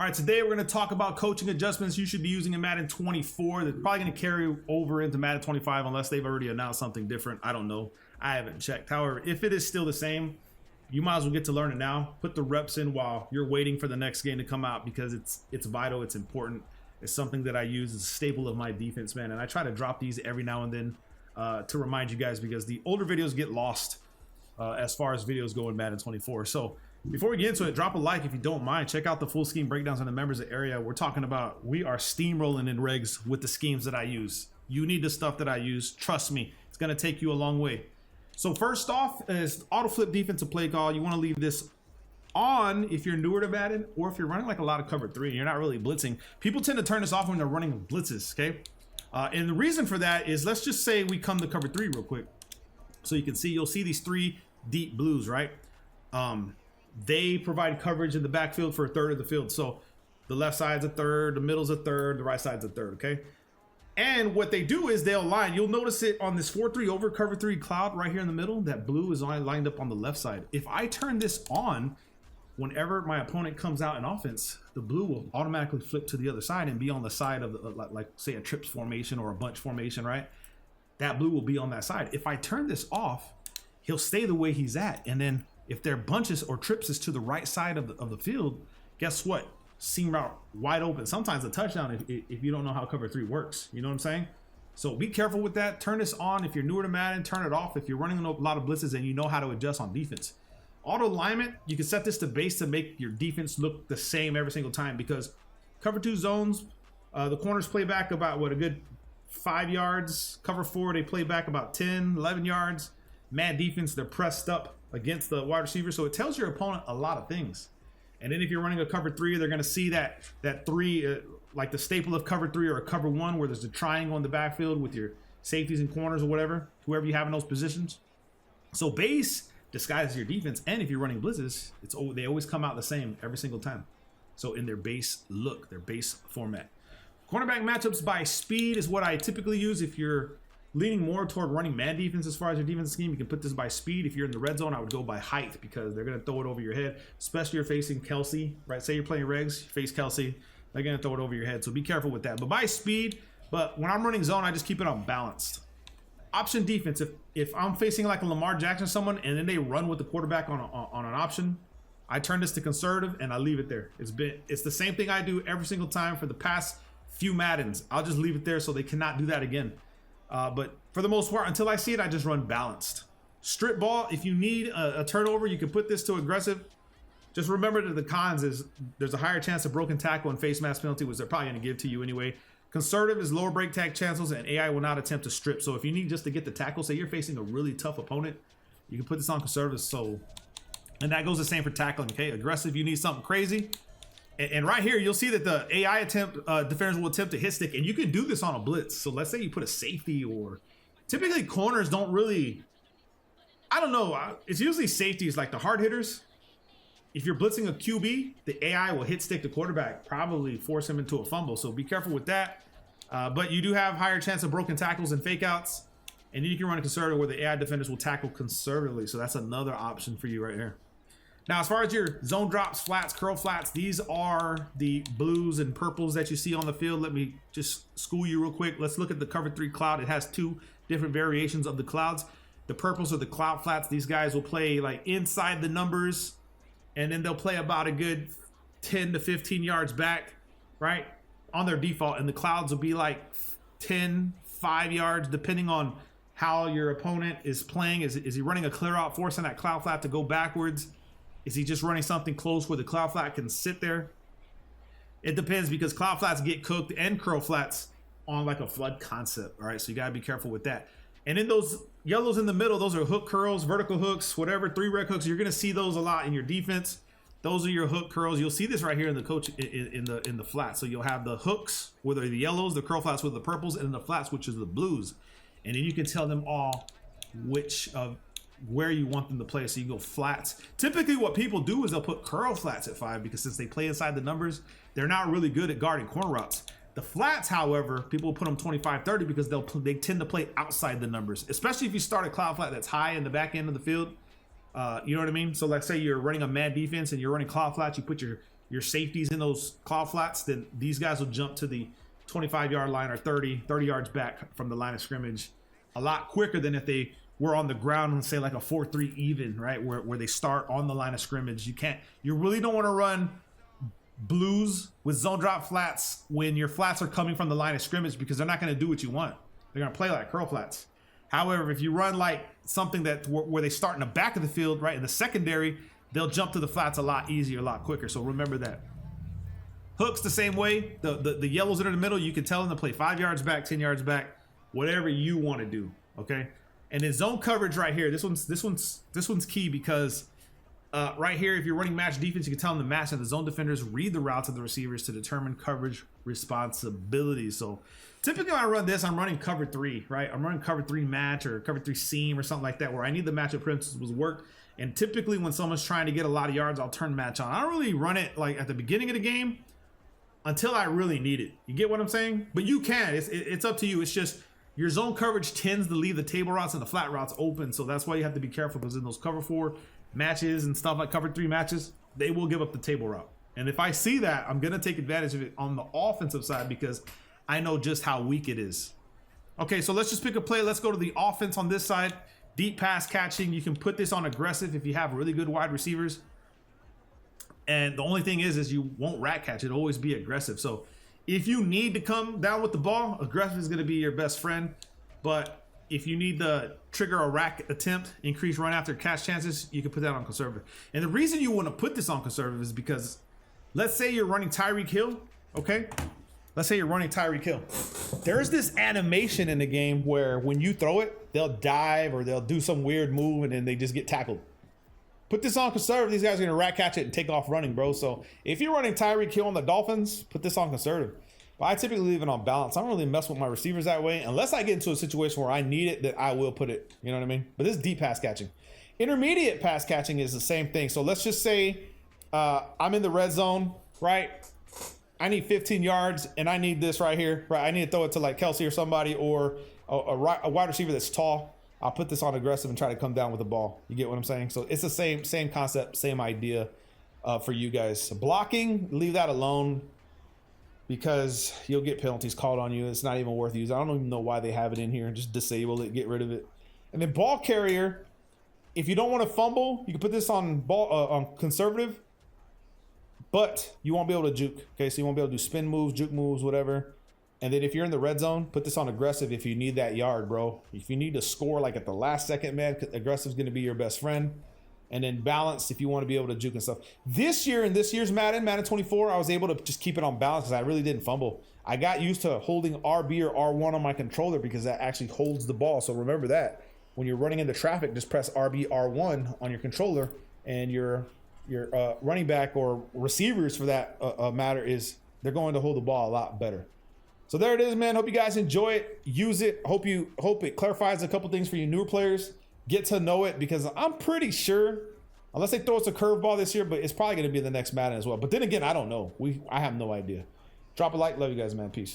All right, today we're going to talk about coaching adjustments you should be using in Madden 24. They're probably going to carry over into Madden 25 unless they've already announced something different. I don't know. I haven't checked. However, if it is still the same, you might as well get to learn it now. Put the reps in while you're waiting for the next game to come out because it's vital. It's important. It's something that I use as a staple of my defense, man. And I try to drop these every now and then to remind you guys because the older videos get lost as far as videos go in Madden 24. So before we get into it, drop a like if you don't mind. Check out the full scheme breakdowns in the members area. We're talking about, we are steamrolling in regs with the schemes that I use. You need the stuff that I use. Trust me, it's going to take you a long way. So first off is auto flip defensive play call. You want to leave this on if you're newer to Madden or if you're running like a lot of cover three and you're not really blitzing. People tend to turn this off when they're running blitzes, okay? And the reason for that is, let's just say we come to cover three real quick. So you can see, you'll see these three deep blues, right? They provide coverage in the backfield for a third of the field. So the left side's a third, the middle's a third, the right side's a third, okay? And what they do is they'll line, you'll notice it on this 4-3 over cover 3 cloud right here in the middle, that blue is only lined up on the left side. If I turn this on, whenever my opponent comes out in offense, the blue will automatically flip to the other side and be on the side of, like say a trips formation or a bunch formation, right? That blue will be on that side. If I turn this off, he'll stay the way he's at. And then if their bunches or trips is to the right side of the field, guess what? Seam route wide open. Sometimes a touchdown if you don't know how cover 3 works. You know what I'm saying? So be careful with that. Turn this on if you're newer to Madden. Turn it off if you're running a lot of blitzes and you know how to adjust on defense. Auto alignment, you can set this to base to make your defense look the same every single time, because cover 2 zones, the corners play back about a good 5 yards. Cover 4, they play back about 10, 11 yards. Mad defense, they're pressed up against the wide receiver, so it tells your opponent a lot of things. And then if you're running a cover 3, they're going to see that 3, like the staple of cover 3 or a cover 1, where there's a triangle in the backfield with your safeties and corners or whatever, whoever you have in those positions. So base disguises your defense, and if you're running blitzes, they always come out the same every single time. So in their base look, their base format. Cornerback matchups by speed is what I typically use. If you're leaning more toward running man defense as far as your defense scheme, you can put this by speed. If you're in the red zone, I would go by height, because they're going to throw it over your head, especially if you're facing Kelsey, right? Say you're playing regs, you face Kelsey, they're going to throw it over your head. So be careful with that. But by speed, but when I'm running zone, I just keep it on balanced. Option defense, if I'm facing like a Lamar Jackson or someone and then they run with the quarterback on an option, I turn this to conservative and I leave it there. It's the same thing I do every single time for the past few Maddens. I'll just leave it there so they cannot do that again. But for the most part, until I see it, I just run balanced. Strip ball, if you need a turnover, you can put this to aggressive. Just remember that the cons is there's a higher chance of broken tackle and face mask penalty, which they're probably going to give to you anyway. Conservative is lower break tag chances, and AI will not attempt to strip. So if you need just to get the tackle, say you're facing a really tough opponent, you can put this on conservative. So, and that goes the same for tackling, okay? Aggressive, you need something crazy. And right here, you'll see that the AI defenders will attempt to hit stick, and you can do this on a blitz. So let's say you put a safety, or typically corners don't really, I don't know. It's usually safeties, like the hard hitters. If you're blitzing a QB, the AI will hit stick the quarterback, probably force him into a fumble. So be careful with that. But you do have higher chance of broken tackles and fake outs. And then you can run a conservative where the AI defenders will tackle conservatively. So that's another option for you right here. Now, as far as your zone drops, flats, curl flats, these are the blues and purples that you see on the field. Let me just school you real quick. Let's look at the cover 3 cloud. It has 2 different variations of the clouds. The purples are the cloud flats. These guys will play like inside the numbers, and then they'll play about a good 10 to 15 yards back, right, on their default. And the clouds will be like 10, 5 yards, depending on how your opponent is playing. Is he running a clear out, forcing that cloud flat to go backwards? Is he just running something close where the cloud flat can sit there? It depends, because cloud flats get cooked and curl flats on like a flood concept, all right? So you gotta be careful with that. And in those yellows in the middle, those are hook curls, vertical hooks, whatever, 3 red hooks. You're gonna see those a lot in your defense. Those are your hook curls. You'll see this right here in the coach in the flat. So you'll have the hooks, whether the yellows, the curl flats with the purples, and the flats, which is the blues. And then you can tell them all which of where you want them to play. So you go flats. Typically what people do is they'll put curl flats at 5, because since they play inside the numbers, they're not really good at guarding corner routes. The flats, however, people will put them 25-30 because they tend to play outside the numbers, especially if you start a cloud flat that's high in the back end of the field. You know what I mean? So like say you're running a mad defense and you're running cloud flats, you put your your safeties in those cloud flats, then these guys will jump to the 25-yard line or 30 yards back from the line of scrimmage a lot quicker than if they were on the ground and say like a 4-3 even, right? Where they start on the line of scrimmage. You really don't want to run blues with zone drop flats when your flats are coming from the line of scrimmage, because they're not going to do what you want. They're going to play like curl flats. However, if you run like something that where they start in the back of the field, right, in the secondary, they'll jump to the flats a lot easier, a lot quicker. So remember that. Hooks the same way. The yellows that are in the middle, you can tell them to play 5 yards back, 10 yards back, whatever you want to do. Okay. And then zone coverage right here. This one's key, because right here, if you're running match defense, you can tell them to match, and the zone defenders read the routes of the receivers to determine coverage responsibilities. So typically when I run this, I'm running cover 3, right? I'm running cover 3 match or cover 3 seam or something like that, where I need the matchup principles to work. And typically when someone's trying to get a lot of yards, I'll turn match on. I don't really run it like at the beginning of the game until I really need it. You get what I'm saying? But you can. It's up to you. It's just your zone coverage tends to leave the table routes and the flat routes open. So that's why you have to be careful, because in those cover 4 matches and stuff like cover 3 matches, they will give up the table route. And if I see that, I'm going to take advantage of it on the offensive side, because I know just how weak it is. Okay, so let's just pick a play. Let's go to the offense on this side. Deep pass catching. You can put this on aggressive if you have really good wide receivers. And the only thing is you won't rat catch. It'll always be aggressive. So if you need to come down with the ball, aggressive is going to be your best friend. But if you need to trigger a rack attempt, increase run after catch chances, you can put that on conservative. And the reason you want to put this on conservative is because let's say you're running Tyreek Hill, okay? Let's say you're running Tyreek Hill. There's this animation in the game where when you throw it, they'll dive or they'll do some weird move and then they just get tackled. Put this on conservative. These guys are going to rat catch it and take off running, bro. So if you're running Tyreek Hill on the Dolphins, put this on conservative. But I typically leave it on balance. I don't really mess with my receivers that way. Unless I get into a situation where I need it, that I will put it. You know what I mean? But this is deep pass catching. Intermediate pass catching is the same thing. So let's just say I'm in the red zone, right? I need 15 yards and I need this right here, right? I need to throw it to like Kelsey or somebody, or a wide receiver that's tall. I'll put this on aggressive and try to come down with the ball. You get what I'm saying? So it's the same concept, same idea for you guys. Blocking, leave that alone, because you'll get penalties called on you. It's not even worth using. I don't even know why they have it in here. Just disable it, get rid of it. And then ball carrier, if you don't want to fumble, you can put this on on conservative, but you won't be able to juke. Okay, so you won't be able to do spin moves, juke moves, whatever. And then if you're in the red zone, put this on aggressive if you need that yard, bro. If you need to score like at the last second, man, aggressive is going to be your best friend. And then balance if you want to be able to juke and stuff. This year, in this year's Madden 24, I was able to just keep it on balance because I really didn't fumble. I got used to holding RB or R1 on my controller because that actually holds the ball. So remember that. When you're running into traffic, just press RB, R1 on your controller, and your running back or receivers for that matter they're going to hold the ball a lot better. So there it is, man. Hope you guys enjoy it. Use it. Hope it clarifies a couple things for you newer players. Get to know it, because I'm pretty sure, unless they throw us a curveball this year, but it's probably going to be the next Madden as well. But then again, I don't know. I have no idea. Drop a like. Love you guys, man. Peace.